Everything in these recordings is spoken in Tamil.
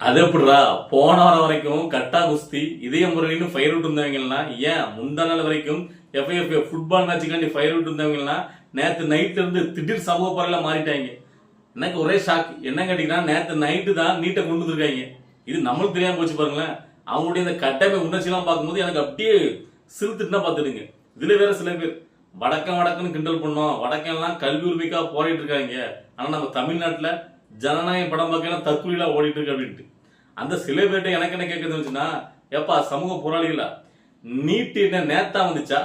அது எப்படிடா போன வாரம் வரைக்கும் கட்டா குஸ்தி இதய முறையின்னு ஃபயர் விட்டு இருந்தவங்கன்னா ஏன் முந்தா நாள் வரைக்கும் எஃப்ஐஎஃப் ஃபுட்பால் மேட்சுக்காண்டி ஃபயர் விட்டு இருந்தவங்கன்னா நேற்று நைட்ல இருந்து திடீர் சமூக பரவல மாறிட்டாங்க. எனக்கு ஒரே ஷாக். என்ன கேட்டீங்கன்னா நேற்று நைட்டு தான் நீட்டை கொண்டு வந்துருக்காங்க. இது நம்மளுக்கு தெரியாம போச்சு பாருங்களேன். அவங்களுடைய இந்த கட்டமை உணர்ச்சியெல்லாம் பார்க்கும்போது எனக்கு அப்படியே சிறுத்துட்டுனா பார்த்துடுங்க. இதுல வேற சில பேர் வடக்குன்னு கிண்டல் பண்ணோம், வடக்கெல்லாம் கல்வி உரிமைக்காக போராடிட்டு இருக்காங்க. ஆனா நம்ம தமிழ்நாட்டுல ஜனநாயக படம் பார்க்கலாம் தற்கொலையில ஓடிட்டு இருக்கு அப்படின்ட்டு அந்த சில பேர்ட்ட எனக்கு என்ன கேட்கறது வந்துச்சுன்னா, ஏப்பா சமூக போராளிகளா, நீட்டு என்ன நேத்தா வந்துச்சா?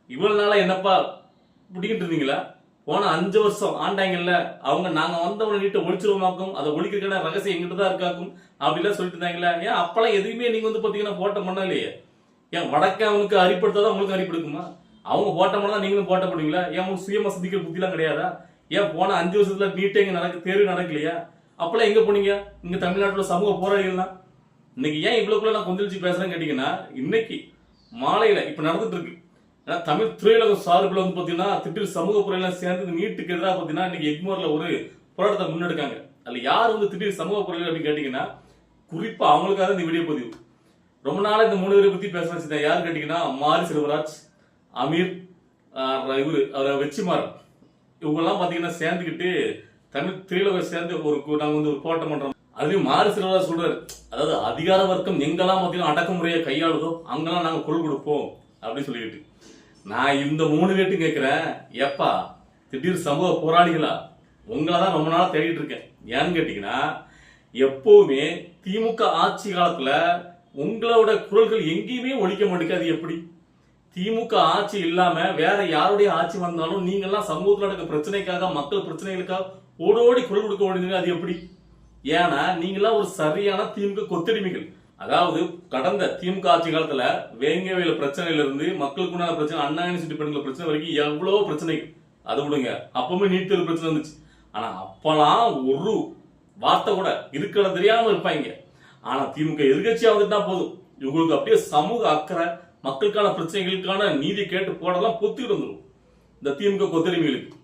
இவ்வளவு நாளா என்னப்பா பிடிக்கிட்டு இருந்தீங்களா? போன 5 வருஷம் ஆண்டாங்கல்ல, அவங்க நாங்க வந்தவங்க நீட்டை ஒழிச்சிருவோமாக்கும், அதை ஒழிக்கிறதுக்கான ரகசியம் எங்கிட்ட தான் இருக்காக்கும் அப்படிலாம் சொல்லிட்டு இருந்தாங்களா? ஏன் அப்பெல்லாம் எதுவுமே நீங்க வந்து பாத்தீங்கன்னா போட்ட பண்ண இல்லையே? ஏன் வடக்க அவனுக்கு அரிப்படுத்தாதான் உங்களுக்கு அரிப்படுக்குமா? அவங்க போட்ட பண்ணதான் நீங்களும் போட்ட பண்ணுவீங்களா? ஏன் உங்களுக்கு சுயமா சிந்திக்கிற புத்திலாம் கிடையாதா? ஏன் போன 5 வருஷத்துல நீட்டே இங்க தேர்வு நடக்கலையா? அப்பெல்லாம் எங்க போனீங்க? இங்க தமிழ்நாட்டுல சமூக போராளிகள்லாம் இன்னைக்கு ஏன் இவ்வளவுக்குள்ள நான் கொந்தளிச்சு பேசுறேன்னு கேட்டீங்கன்னா, இன்னைக்கு மாலையில இப்ப நடந்துட்டு இருக்கு. தமிழ் திரையுலக சார்பில் வந்து பாத்தீங்கன்னா திட்டில் சமூக போராளிகள் சேர்ந்து நீட்டுக்கு எதிராக பாத்தீங்கன்னா இன்னைக்கு எக்மோர்ல ஒரு போராட்டத்தை முன்னெடுக்காங்க. அதுல யார் வந்து திட்டில் சமூக போராளிகள் அப்படின்னு கேட்டீங்கன்னா, குறிப்பா அவங்களுக்காக இந்த வீடியோ பதிவு. ரொம்ப நாளா இந்த 3 பேரை பத்தி பேச வச்சிருந்தேன். யாரு கேட்டீங்கன்னா, மாரி செல்வராஜ், அமீர், இவரு வெச்சிமாறன், இவங்கெல்லாம் பாத்தீங்கன்னா சேர்ந்துக்கிட்டு தமிழ் திரையுலக சேர்ந்து நாங்க வந்து ஒரு போராட்டம் பண்றோம். அதுலயும் மாரி செல்வராஜ் சொல்றாரு, அதாவது அதிகார வர்க்கம் எங்கெல்லாம் பாத்தீங்கன்னா அடக்குமுறையை கையாளுதோ அங்கெல்லாம் நாங்க குரல் கொடுப்போம் அப்படின்னு சொல்லிட்டு நான் இந்த 3 பேர்ட்டும் கேட்கிறேன், ஏப்பா திடீர் சமூக போராளிகளா, உங்களை தான் ரொம்ப நாளா தேடிட்டு இருக்கேன். ஏன்னு கேட்டீங்கன்னா, எப்பவுமே திமுக ஆட்சி காலத்துல உங்களோட குரல்கள் எங்கேயுமே ஒழிக்க மாட்டேங்குது. அது எப்படி? திமுக ஆட்சி இல்லாம வேற யாருடைய ஆட்சி வந்தாலும் நீங்க எல்லாம் சமூகத்தில் நடக்க பிரச்சனைக்காக, மக்கள் பிரச்சனைகளுக்காக ஓடோடி குரல் கொடுக்க ஓடுங்க. அது எப்படி? ஏன்னா நீங்களாம் ஒரு சரியான திமுக கொத்தடிமைகள். அதாவது கடந்த திமுக ஆட்சி காலத்துல வேங்கவேல பிரச்சனையில இருந்து மக்களுக்குண்டான பிரச்சனை, அண்ணா யூனிவர்சிட்டி பெண்கள் பிரச்சனை வரைக்கும் எவ்வளவு பிரச்சனைகள். அது விடுங்க, அப்பவுமே நீட் தேர்வு பிரச்சனை வந்துச்சு. ஆனா அப்பெல்லாம் ஒரு வார்த்தை கூட இருக்கிற தெரியாம இருப்பாங்க. ஆனா திமுக எதிர்கட்சியா வந்துட்டா போதும், இவங்களுக்கு அப்படியே சமூக அக்கறை, மக்களுக்கான பிரச்சனைகளுக்கான நீதி கேட்டு போடலாம் பொத்துக்கிட்டு வந்துடும் இந்த திமுக கொத்தடிமைகளுக்கு.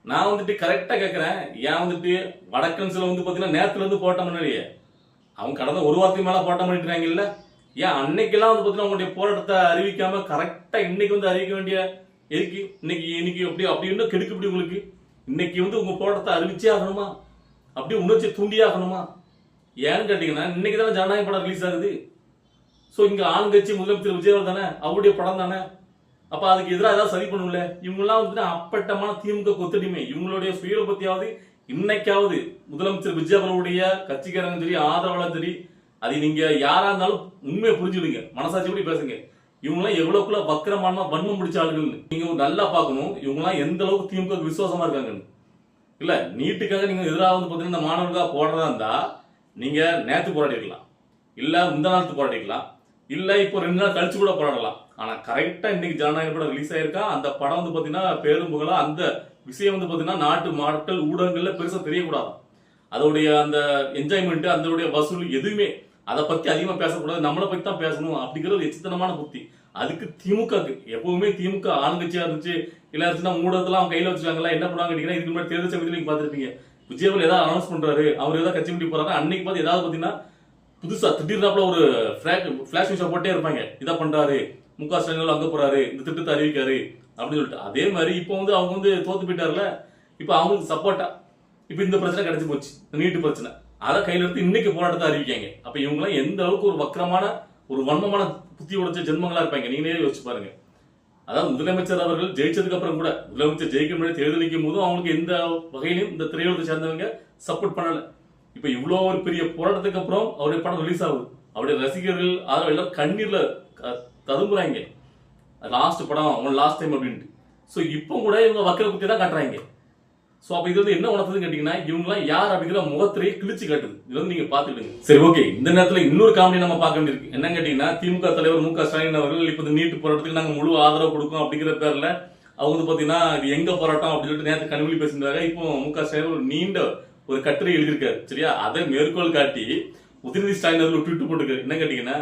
நான் வந்துட்டு கரெக்டா கேட்கிறேன், ஏன் வந்துட்டு வடக்கன்ஸ்ல வந்து பாத்தீங்கன்னா நேரத்துல இருந்து போராட்டம் பண்ணலையே? அவங்க கடந்த ஒரு வாரத்துக்கு மேல போராட்டம் பண்ணிட்டு இருக்காங்கல்ல? ஏன் அன்னைக்கெல்லாம் வந்து பாத்தீங்கன்னா உங்களுடைய போராட்டத்தை அறிவிக்காம கரெக்டா இன்னைக்கு வந்து அறிவிக்க வேண்டிய எதுக்கு? இன்னைக்கு அப்படி இன்னும் கெடுக்கப்படி உங்களுக்கு இன்னைக்கு வந்து உங்க போராட்டத்தை அறிவிச்சே ஆகணுமா? அப்படியே உணர்ச்சி தூண்டியே ஆகணுமா? ஏன்னு கேட்டீங்கன்னா, இன்னைக்கு தானே ஜனநாயக படம் ரிலீஸ் ஆகுது. சோ இங்க ஆளுங்கட்சி முதலமைச்சர் விஜயகாந்த் தானே, அவருடைய படம் தானே. அப்ப அதுக்கு எதிராக ஏதாவது சரி பண்ணல. இவங்க எல்லாம் வந்து அப்பட்டமான திமுக கொத்தடிமை. இவங்களுடைய சுய பத்தியாவது இன்னைக்காவது முதலமைச்சர் விஜயகாந்துடைய கட்சிக்காரங்க சரி, ஆதரவாளர் சரி, அது நீங்க யாரா இருந்தாலும் உண்மையை புரிஞ்சுடுங்க, மனசாட்சிப்படி பேசுங்க. இவங்க எல்லாம் எவ்வளவுக்குள்ள வக்கரமான வன்மம் பிடிச்ச ஆளுகள் நீங்க நல்லா பார்க்கணும். இவங்க எல்லாம் எந்த அளவுக்கு திமுக விசுவாசமா இருக்காங்கன்னு. இல்ல நீட்டுக்காக நீங்க எதிராக வந்து பாத்தீங்கன்னா இந்த மாணவர்களுக்காக போடுறதா இருந்தா நீங்க நேத்து போராடிக்கலாம், இல்ல முந்தா நாள் போராடிக்கலாம், இல்ல இப்போ 2 நாள் கழிச்சு கூட போராடலாம். ஆனா கரெக்டா இன்னைக்கு ஜனநாயக படம் ரிலீஸ் ஆயிருக்கா. அந்த படம் வந்து பாத்தீங்கன்னா பேரும் புகழா அந்த விஷயம் வந்து பாத்தீங்கன்னா நாட்டு மக்கள் ஊடகங்கள்ல பெருசா தெரியக்கூடாது. அதோடைய அந்த என்ஜாய்மெண்ட், அதோடைய வசூல் எதுவுமே அதை பத்தி அதிகமா பேசக்கூடாது, நம்மளை பத்தி தான் பேசணும் அப்படிங்கிறது எச்சித்தனமான புத்தி. அதுக்கு திமுகக்கு எப்பவுமே திமுக ஆளுங்கட்சியா இருந்துச்சு, இல்ல இருந்துச்சுன்னா ஊடகத்துல அவங்க கையில வச்சுக்காங்களா என்ன பண்ணுவாங்க கேட்டீங்கன்னா, இதுக்கு முன்னாடி தேர்தல் சமயத்தில் நீங்க பாத்துருப்பீங்க, விஜயபால் ஏதாவது அனௌன்ஸ் பண்றாரு, அவர் ஏதாவது கட்சி முடி போறாரு, அன்னைக்கு பார்த்து ஏதாவது பாத்தீங்கன்னா புதுசா திடீர்னாப்புல ஒரு பிளாஷ் நியூஸா போட்டே இருப்பாங்க, இதை பண்றாரு, முக ஸ்டாலின் அங்க போறாரு, இந்த திட்டத்தை அறிவிக்காரு அப்படின்னு சொல்லிட்டு. அதே மாதிரி இப்போ வந்து அவங்க வந்து தோத்து போயிட்டாருல, இப்ப அவங்களுக்கு சப்போர்ட்டா இப்ப இந்த பிரச்சனை கிடைச்சு போச்சு, நீட்டு பிரச்சனை, அதை கையில எடுத்து இன்னைக்கு போராட்டத்தை அறிவிக்காங்க. அப்ப இவங்க எல்லாம் எந்த அளவுக்கு ஒரு வக்கரமான ஒரு வன்மமான புத்தி உடைச்ச ஜென்மங்களா இருப்பாங்க நீங்களே யோசிச்சு பாருங்க. அதாவது முதலமைச்சர் அவர்கள் ஜெயிச்சதுக்கு அப்புறம் கூட, முதலமைச்சர் ஜெயிக்க முன்னாடி தேர்தல் நிற்கும் போதும் அவங்களுக்கு எந்த வகையிலும் இந்த திரையுலகத்தை சேர்ந்தவங்க சப்போர்ட் பண்ணல. இப்ப இவ்வளவு ஒரு பெரிய போராட்டத்துக்கு அப்புறம் அவருடைய படம் ரிலீஸ் ஆகுது, அவருடைய ரசிகர்கள் ஆதரவு எல்லாம் கண்ணீர்ல ததும்புறாங்க. லாஸ்ட் படம் லாஸ்ட் டைம் அப்படின்ட்டு. சோ இப்போ கூட இவங்க வக்கர புத்தி தான் காட்டுறாங்க. சோ அப்ப இது வந்து என்ன உணர்த்துதுன்னு கேட்டீங்கன்னா, இவங்க எல்லாம் யார் அப்படிங்கிற முகத்திரையை கிழிச்சு காட்டுது. இது வந்து நீங்க பாத்துக்கிடுங்க. சரி, ஓகே. இந்த நேரத்துல இன்னொரு காமெடி நம்ம பார்க்க வேண்டியிருக்கு. என்ன கேட்டீங்கன்னா, திமுக தலைவர் மு க ஸ்டாலின் அவர்கள் இப்ப நீட்டு போராட்டத்துக்கு நாங்க முழு ஆதரவு கொடுக்கும் அப்படிங்கிற பேர்ல அவங்க வந்து பாத்தீங்கன்னா இது எங்க போராட்டம் அப்படின்னு சொல்லிட்டு நேரத்து கனிமொழி பேசியிருந்தாங்க. இப்போ மு க ஸ்டாலின் ஒரு நீண்ட ஒரு கட்டுரை எழுதியிருக்காரு. சரியா? அதை மேற்கோள் காட்டி உதயநிதி ஸ்டாலின் அவர்கள் ட்வீட் போட்டுருக்காரு. என்ன கேட்டீங்கன்னா,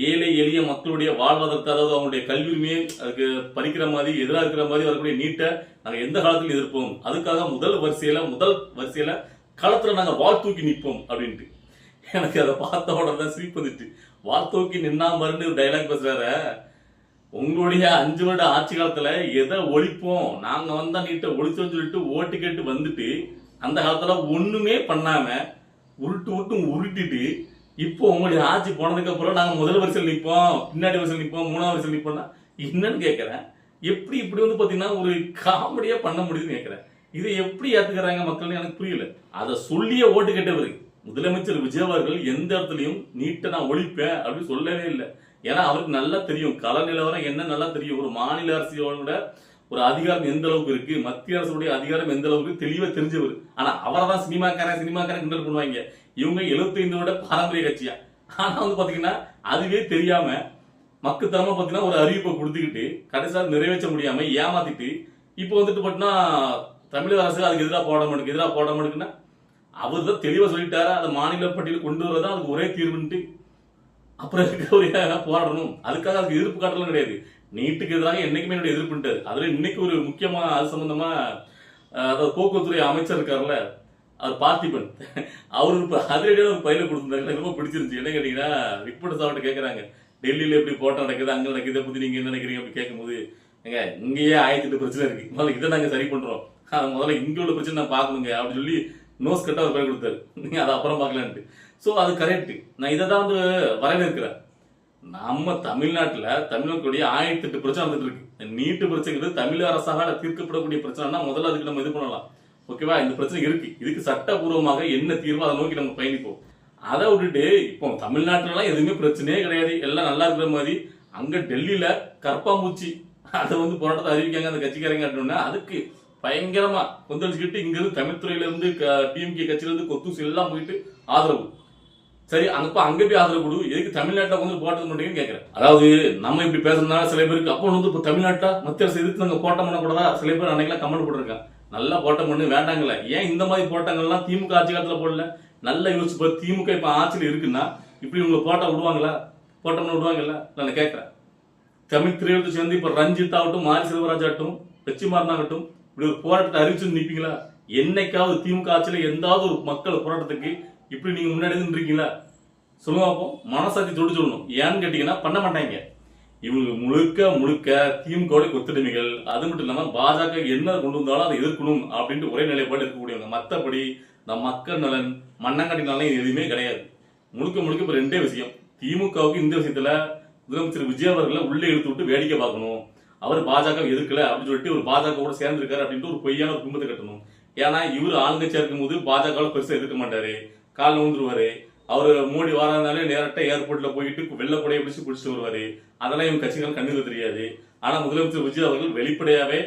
ஏழை எளிய மக்களுடைய வாழ்வாதாரத்தை, அதாவது அவங்களுடைய கல்வி உரிமையை அதுக்கு பறிக்கிற மாதிரி, எதிராக இருக்கிற மாதிரி வரக்கூடிய நீட்டை நாங்க எந்த காலத்திலும் எதிர்ப்போம், அதுக்காக முதல் வரிசையில களத்துல நாங்க வாழ் தூக்கி நிற்போம் அப்படின்ட்டு. எனக்கு அதை பார்த்த உடனே தான் சிரிப்பு வந்துட்டு. வார்த்தோக்கி நின்னா மருந்து ஒரு டைலாக் பேசுறாரு. உங்களுடைய 5 வருட ஆட்சி காலத்துல எதை ஒழிப்போம், நாங்க வந்தா நீட்ட ஒழிச்சோம்னு சொல்லிட்டு ஓட்டு கேட்டு வந்துட்டு அந்த காலத்துல ஒண்ணுமே பண்ணாம உருட்டிட்டு இப்போ உங்களுடைய ஆட்சி போனதுக்கு அப்புறம் நாங்க முதல் வரிசையில் நிற்போம், பின்னாடி வரிசையில் நிற்போம், 3வது வரிசையில் நிற்போம்னா என்னன்னு கேட்கிறேன். எப்படி இப்படி வந்து பாத்தீங்கன்னா ஒரு காமெடியா பண்ண முடியுதுன்னு கேட்கிறேன். இதை எப்படி ஏத்துக்கிறாங்க மக்கள் எனக்கு புரியல. அதை சொல்லியே ஓட்டு கேட்டவர் முதலமைச்சர் விஜய் அவர்கள் எந்த இடத்துலயும் நீட்டை நான் ஒழிப்பேன் அப்படின்னு சொல்லவே இல்லை. ஏன்னா அவருக்கு நல்லா தெரியும் கள நிலவரம் என்ன நல்லா தெரியும். ஒரு மாநில அரசியோட ஒரு அதிகாரம் எந்த அளவுக்கு இருக்கு, மத்திய அரசுடைய அதிகாரம் எந்த அளவுக்கு தெளிவா தெரிஞ்சவர். ஆனா அவரை தான் சினிமாக்காரன் கிண்டல் பண்ணுவாங்க. இவங்க 75 வருட பாரம்பரிய கட்சியா. ஆனா வந்து பாத்தீங்கன்னா அதுவே தெரியாம மக்கத்தனமா பாத்தீங்கன்னா ஒரு அறிவிப்பை கொடுத்துக்கிட்டு கடைசியா நிறைவேற்ற முடியாம ஏமாத்திட்டு இப்போ வந்துட்டு பாத்தீங்கன்னா தமிழக அரசு அதுக்கு எதிராக போட மாட்டேங்குன்னா அவர் தான் தெளிவா சொல்லிட்டாரா அதை மாநில பட்டியல் கொண்டு வரதான் அதுக்கு ஒரே தீர்வுன்ட்டு அப்புறம் இருக்க போராடணும். அதுக்காக அதுக்கு எதிர்ப்பு காட்டலாம் கிடையாது. நீட்டுக்கு எதிராக என்னைக்குமே என்னுடைய எதிர்ப்புட்டாரு. அதுல இன்னைக்கு ஒரு முக்கியமா அது சம்பந்தமா அதாவது போக்குவரத்துறை அமைச்சர் இருக்காருல்ல அவர் பார்த்திபன், அவரு இப்ப அதிரடியான ஒரு பயில கொடுத்திருந்தாங்க. எனக்கு ரொம்ப பிடிச்சிருந்துச்சு. என்ன கேட்டீங்கன்னா ரிப்போர்ட் சாப்பிட்டு கேட்கறாங்க டெல்லியில எப்படி போட்டோ நடக்குது அங்க நடக்குது இதை பத்தி நீங்க என்ன நினைக்கிறீங்க அப்படி கேட்கும்போது எங்க இங்கேயே 1008 பிரச்சனை இருக்கு, முதல்ல இதை நாங்க சரி பண்றோம், முதல்ல இங்க உள்ள பிரச்சனை நான் பாக்கணுங்க அப்படின்னு சொல்லி நோஸ் கட்டா ஒரு பயிர் கொடுத்தாரு. நீங்க அதை அப்புறம் பாக்கலான்ட்டு. சோ அது கரெக்ட். நான் இதை தான் வந்து வரவேற்கிறேன். நம்ம தமிழ்நாட்டுல தமிழ்நாட்டுடைய 1008 பிரச்சனை வந்துட்டு இருக்கு. நீட்டு பிரச்சனைங்கிறது தமிழக அரசாக தீர்க்கப்படக்கூடிய பிரச்சனைனா முதல்ல அதுக்கு நம்ம இது பண்ணலாம். ஓகேவா, இந்த பிரச்சனை இருக்கு, இதுக்கு சட்டபூர்வமாக என்ன தீர்வோ அதை நோக்கி நம்ம பயணிப்போம். அதை விட்டுட்டு இப்போ தமிழ்நாட்டுல எல்லாம் எதுவுமே பிரச்சனையே கிடையாது, எல்லாம் நல்லா இருக்கிற மாதிரி அங்க டெல்லியில கற்பாம்பூச்சி அதை வந்து போராட்டத்தை அறிவிக்காங்க அந்த கட்சிக்காரங்க. அதுக்கு பயங்கரமா கொந்தளிச்சுக்கிட்டு இங்க இருந்து தமிழ் துறையில இருந்து டிஎம்கே கட்சியில இருந்து கொத்தூசி எல்லாம் போயிட்டு ஆதரவு. சரி அங்க போய் ஆதரவு கொடு, எதுக்கு தமிழ்நாட்டில் வந்து போராட்டம் பண்றீங்கன்னு கேட்கிறேன். அதாவது நம்ம இப்படி பேசுறதுனால சில பேருக்கு அப்போ வந்து இப்போ தமிழ்நாட்டை மத்திய அரசு எதிர்த்து நாங்க போராட்டம் பண்ணக்கூடாதா சில பேர் அன்னைக்கெல்லாம் கமெண்ட் போட்டிருக்காங்க. நல்லா போராட்டம் பண்ணு வேண்டாங்கல்ல. ஏன் இந்த மாதிரி போராட்டங்கள்லாம் திமுக ஆட்சி காலத்துல போடல? நல்ல யோசிச்சு திமுக இப்ப ஆட்சியில் இருக்குன்னா இப்படி உங்களை போராட்டம் விடுவாங்களா? போராட்டம் விடுவாங்கல்ல? நான் கேட்கிறேன். தமிழ் திரையுலகத்தை சேர்ந்து இப்ப ரஞ்சித் ஆகட்டும், மாரி செல்வராஜ் ஆகட்டும், வெற்றிமாறன் ஆகட்டும், இப்படி ஒரு போராட்டத்தை அறிவிச்சு நிற்பீங்களா? என்னைக்காவது திமுக ஆட்சியில எந்தாவது ஒரு மக்கள் போராட்டத்துக்கு இப்படி நீங்க முன்னாடி இருக்கீங்களா? சொல்லுங்க பார்ப்போம். மனசாட்சி தொட்டு சொல்லணும். ஏன்னு கேட்டீங்கன்னா பண்ண மாட்டாங்க. இவங்க முழுக்க திமுக கொத்தடிமைகள். அது மட்டும் இல்லாம பாஜக என்ன கொண்டு வந்தாலும் அதை எதிர்க்கணும் அப்படின்ட்டு ஒரே நிலைப்பாடு இருக்கக்கூடியவங்க. மற்றபடி இந்த மக்கள் நலன் மண்ணங்காட்டி நலன் எதுவுமே கிடையாது. முழுக்க இப்ப ரெண்டே விஷயம். திமுகவுக்கு இந்த விஷயத்துல முதலமைச்சர் விஜய் அவர்களை உள்ளே இழுத்து விட்டு வேடிக்கை பார்க்கணும். அவர் பாஜக எதிர்க்கல அப்படின்னு சொல்லிட்டு ஒரு பாஜக கூட சேர்ந்து இருக்காரு அப்படின்ட்டு ஒரு பொய்யான ஒரு கும்பத்தை கட்டணும். ஏன்னா இவர் ஆளுங்கட்சியா இருக்கும் போது பாஜக பெருசா எதிர்க்க மாட்டாரு, கால் விழுந்துருவாரு. அவர் மோடி வாராதனாலே நேரட்டா ஏர்போர்ட்ல போயிட்டு வெள்ளப்படையை பிடிச்சிட்டு வருவாரு. அதெல்லாம் இவங்க கட்சிகள் கண்ணுக்கு தெரியாது. ஆனா முதலமைச்சர் விஜய் அவர்கள் வெளிப்படையாவே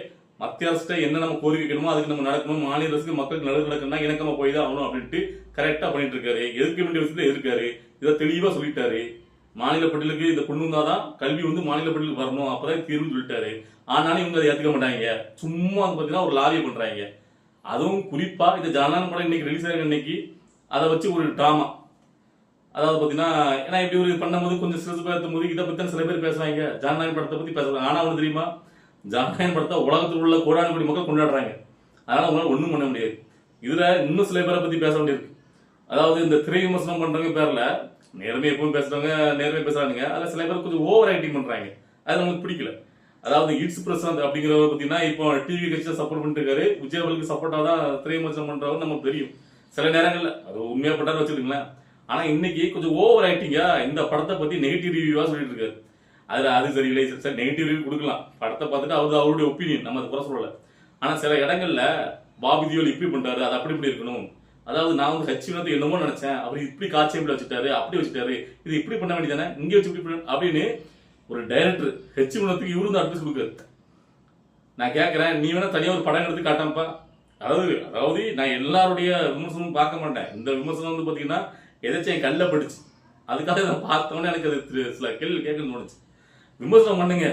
மத்திய அரசு என்ன நம்ம கோரிக்கை வைக்கணுமோ அதுக்கு நம்ம நடக்கணும், மாநில அரசுக்கு மக்களுக்கு நல்லது நடக்கணும்னா இணக்கமா போய் தான் ஆகணும் அப்படின்ட்டு கரெக்டா பண்ணிட்டு இருக்காரு. எதிர்க்க வேண்டிய விஷயத்துல எதிர்க்காரு. இதை தெளிவா சொல்லிட்டாரு. மாநில பட்டியலுக்கு இதை கொண்டு வந்தாதான் கல்வி வந்து மாநில பட்டியலுக்கு வரணும், அப்பதான் தீர்வுன்னு சொல்லிட்டாரு. ஆனாலும் இவங்க அதை ஏத்துக்க மாட்டாங்க. சும்மா வந்து பாத்தீங்கன்னா ஒரு லாபியை பண்றாங்க. அதுவும் குறிப்பா இந்த ஜனநாயக படம் இன்னைக்கு ரிலீஸ் ஆகிற இன்னைக்கு அதை வச்சு ஒரு டிராமா. அதாவது பாத்தீங்கன்னா ஏன்னா இப்படி ஒரு பண்ணும்போது கொஞ்சம் சிறப்பு பேசும் போது இதை பத்தி சில பேர் பேசுவாங்க, ஜனநாயக படத்தை பத்தி பேசுறாங்க. ஆனா அவனுக்கு தெரியுமா, ஜனநாயக படத்தை உலகத்தில் உள்ள கோடானு கோடி மக்கள் கொண்டாடுறாங்க. அதனால உங்களால ஒண்ணும் பண்ண முடியாது. இதுல இன்னும் சில பேரை பத்தி பேச வேண்டியிருக்கு. அதாவது இந்த திரை விமர்சனம் பண்றவங்க பேர்ல நேர்மையை எப்பவும் பேசுறாங்க, நேர்மையை பேசுறாங்க. அதுல சில பேர் கொஞ்சம் ஓவர் ஆக்டிங் பண்றாங்க. அது நமக்கு பிடிக்கல. அதாவது இட்ஸ் பிரசாந்த் அப்படிங்கிறவங்க பாத்தீங்கன்னா இப்போ டிவி கட்சியை சப்போர்ட் பண்ணிட்டு இருக்காரு. விஜய் அவர்களுக்கு சப்போர்ட்டா தான் திரை விமர்சனம் பண்றவங்க நமக்கு தெரியும். சில நேரங்கள்ல அது உண்மையா பட்டாரு வச்சுருங்களேன். ஆனா இன்னைக்கு கொஞ்சம் ஓவர் ஆக்டிங்கா இந்த படத்தை பத்தி நெகட்டிவ் ரிவ்யூவா சொல்லிட்டு இருக்காரு. அதுல அது சரியில்லை சார், நெகட்டிவ் ரிவ்யூ கொடுக்கலாம். படத்தை பார்த்துட்டு அவருடைய ஒப்பீனியன், நம்ம அதை குறை சொல்லல. ஆனா சில இடங்கள்ல பாபி தியோல் இப்படி பண்றாரு, அது அப்படி இப்படி இருக்கணும். அதாவது நான் வந்து ஹச்சினத்தை என்னமோ நினைச்சேன், அவர் இப்படி காட்சி எப்படி வச்சுட்டாரு, அப்படி வச்சுட்டாரு, இது இப்படி பண்ண வேண்டியதானே, இங்கே வச்சு இப்படி அப்படின்னு ஒரு டைரக்டர் ஹச்சினத்துக்கு இவரு தான் அட்வைஸ் கொடுக்குறாரு. நான் கேட்கறேன், நீ வேணா தனியா ஒரு படம் எடுத்து காட்டாமப்பா. அதாவது நான் எல்லாருடைய விமர்சனமும் பார்க்க மாட்டேன். இந்த விமர்சனம் வந்து பாத்தீங்கன்னா எதாச்சும் என் கல்ல பட்டுச்சு, அதுக்காக நான் பார்த்தோன்னே எனக்கு அது சில கேள்வி கேட்கணும்னு தோணுச்சு. விமர்சனம் பண்ணுங்க,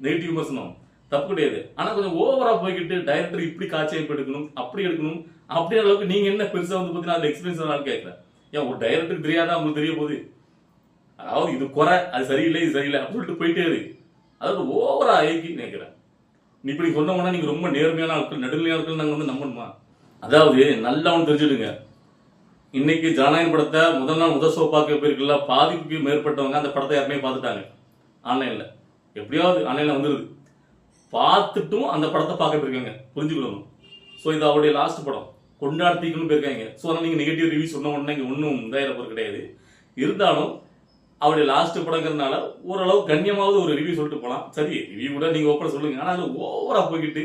நெகட்டிவ் விமர்சனம் தப்பு கிடையாது. ஆனா கொஞ்சம் ஓவரா போய்கிட்டு டைரக்டர் இப்படி காட்சி அமைப்பு எடுக்கணும், அப்படி எடுக்கணும் அப்படின்ற அளவுக்கு நீங்க என்ன பெருசா வந்து பாத்தீங்கன்னா அந்த எக்ஸ்பீரியன்ஸ் நான் கேட்கிறேன். ஏன் ஒரு டைரக்டருக்கு தெரியாதா உங்களுக்கு தெரிய போகுது? அதாவது இது குறை, அது சரியில்லை, இது சரியில்லை அப்படின்னு சொல்லிட்டு போயிட்டே இருக்கு. அதாவது ஓவரா ஆகி நினைக்கிறேன். நீ இப்படி சொன்னோம்னா நீங்க ரொம்ப நேர்மையான ஆட்கள், நடுநிலையான ஆட்கள் நாங்க வந்து நம்பணுமா? அதாவது நல்லா ஒன்று தெரிஞ்சுடுங்க, இன்னைக்கு ஜனநாயகம் படத்தை முதல் நாள் முதல் ஷோ பார்க்க போயிருக்குல்ல, பாதிப்புக்கு மேற்பட்டவங்க அந்த படத்தை ஏற்கனவே பார்த்துட்டாங்க ஆன்லைன்ல. எப்படியாவது ஆன்லைன்ல வந்துருது, பார்த்துட்டும் அந்த படத்தை பார்க்க போயிருக்காங்க, புரிஞ்சுக்கணும். ஸோ இது அவருடைய லாஸ்ட் படம், கொண்டாடுத்திக்கணும்னு போயிருக்காங்க. ஸோ அதனால் நீங்கள் நெகட்டிவ் ரிவ்யூ சொன்ன உடனே இங்கே ஒன்றும் இதாயிர போகிறது கிடையாது. இருந்தாலும் அவருடைய லாஸ்ட் படங்கிறதுனால ஓரளவு கண்ணியமாவது ஒரு ரிவ்யூ சொல்லிட்டு போகலாம். சரி, ரிவ்யூ கூட நீங்கள் ஓப்பனாக சொல்லுங்க, ஆனால் அது ஓவராக போய்கிட்டு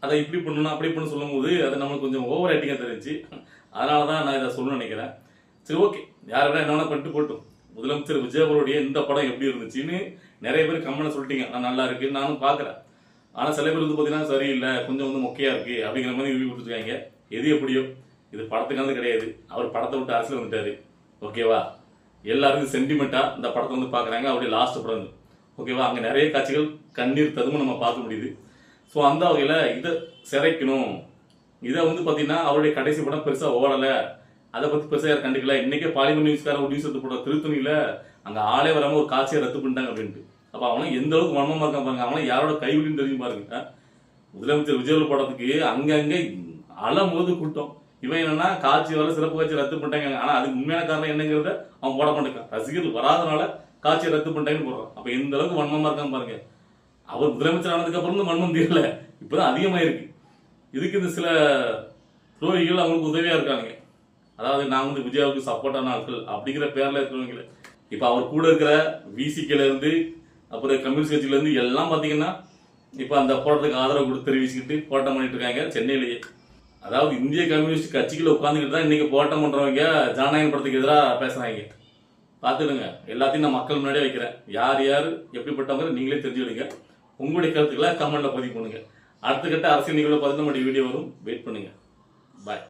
அதை இப்படி பண்ணணும் அப்படி பண்ணு சொல்லும் போது அது நம்மளுக்கு கொஞ்சம் ஓவர் ஆக்டிங்காக தெரிஞ்சு, அதனால தான் நான் இதை சொல்லணும்னு நினைக்கிறேன். சரி, ஓகே, யாரை விட என்ன பண்ணிட்டு போட்டும். முதலமைச்சர் விஜய் அவருடைய இந்த படம் எப்படி இருந்துச்சுன்னு நிறைய பேர் கமெண்ட் சொல்லிட்டீங்க. நான் நல்லா இருக்கு, நானும் பார்க்குறேன். ஆனால் சில பேர் வந்து பார்த்தீங்கன்னா சரியில்லை, கொஞ்சம் வந்து மொக்கையா இருக்கு அப்படிங்கிற மாதிரி ரிவ்யூ கொடுத்துருக்காங்க. எது எப்படியோ இது படத்துக்கானது கிடையாது. அவர் படத்தை விட்டு அரசியல் வந்துட்டாரு, ஓகேவா? எல்லாருக்கும் சென்டிமெண்ட்டா இந்த படத்தை வந்து பார்க்குறாங்க. அவருடைய லாஸ்ட் படம், ஓகேவா? அங்கே நிறைய காட்சிகள் கண்ணீர் ததுமும் நம்ம பார்க்க முடியுது. ஸோ அந்த வகையில் இதை சிறைக்கணும். இதை வந்து பார்த்தீங்கன்னா அவருடைய கடைசி படம் பெருசாக ஓடலை, அதை பற்றி பெருசாக யாரும் கண்டுக்கல. இன்னைக்கே பாலிமர் நியூஸ்கார ஒரு நியூஸ் எடுத்து போட திருத்தணியில் அங்கே ஆளே வராமல் ஒரு காட்சியை ரத்து பண்ணிட்டாங்க அப்படின்ட்டு. அப்போ அவனும் எந்த அளவுக்கு வன்மமாக இருக்கான் பாருங்க, அவனும் யாரோட கைவிடின்னு தெரிஞ்சு பாருங்க. முதலமைச்சர் விஜய் படத்துக்கு அங்கங்கே அலமோது கூட்டம். இவன் என்னன்னா காட்சி வர சிறப்பு காட்சி ரத்து பண்ணிட்டாங்க. ஆனா அதுக்கு உண்மையான காரணம் என்னங்கிறத அவன் போட மாட்டேங்கான். ரசிகர்கள் வராதனால காட்சியை ரத்து பண்ணிட்டாங்கன்னு போடுறான். அப்ப எந்த அளவுக்கு வன்மமா இருக்கான்னு பாருங்க. அவர் முதலமைச்சர் ஆனதுக்கு அப்புறம் வன்மம் தீரல, இப்பதான் அதிகமாயிருக்கு. இதுக்கு இந்த சில துரோகிகள் அவங்களுக்கு உதவியா இருக்காங்க. அதாவது நான் வந்து விஜயாவுக்கு சப்போர்ட்டான ஆட்கள் அப்படிங்கிற பேர்ல இருக்கிறவங்க. இப்ப அவர் கூட இருக்கிற விசிகேல இருந்து அப்புறம் கம்யூனிஸ்ட் கட்சியில இருந்து எல்லாம் பாத்தீங்கன்னா இப்ப அந்த போராட்டத்துக்கு ஆதரவு கொடுத்து தெரிவிச்சுக்கிட்டு போராட்டம் பண்ணிட்டு இருக்காங்க சென்னையிலேயே. அதாவது இந்திய கம்யூனிஸ்ட் கட்சிக்குள்ள உட்காந்துக்கிட்டு தான் இன்னைக்கு போராட்டம் பண்றவங்க ஜனநாயக படத்துக்கு எதிராக பேசுறாங்க. பார்த்துடுங்க, எல்லாத்தையும் நான் மக்கள் முன்னாடியே வைக்கிறேன். யார் யார் எப்படிப்பட்டவங்க நீங்களே தெரிஞ்சுடுங்க. உங்களுடைய கருத்துக்களை கமெண்ட்ல பதிவு பண்ணுங்க. அடுத்த கட்ட அரசியல் நிகழ்வு 10 வீடியோ வரும், வெயிட் பண்ணுங்க. பாய்.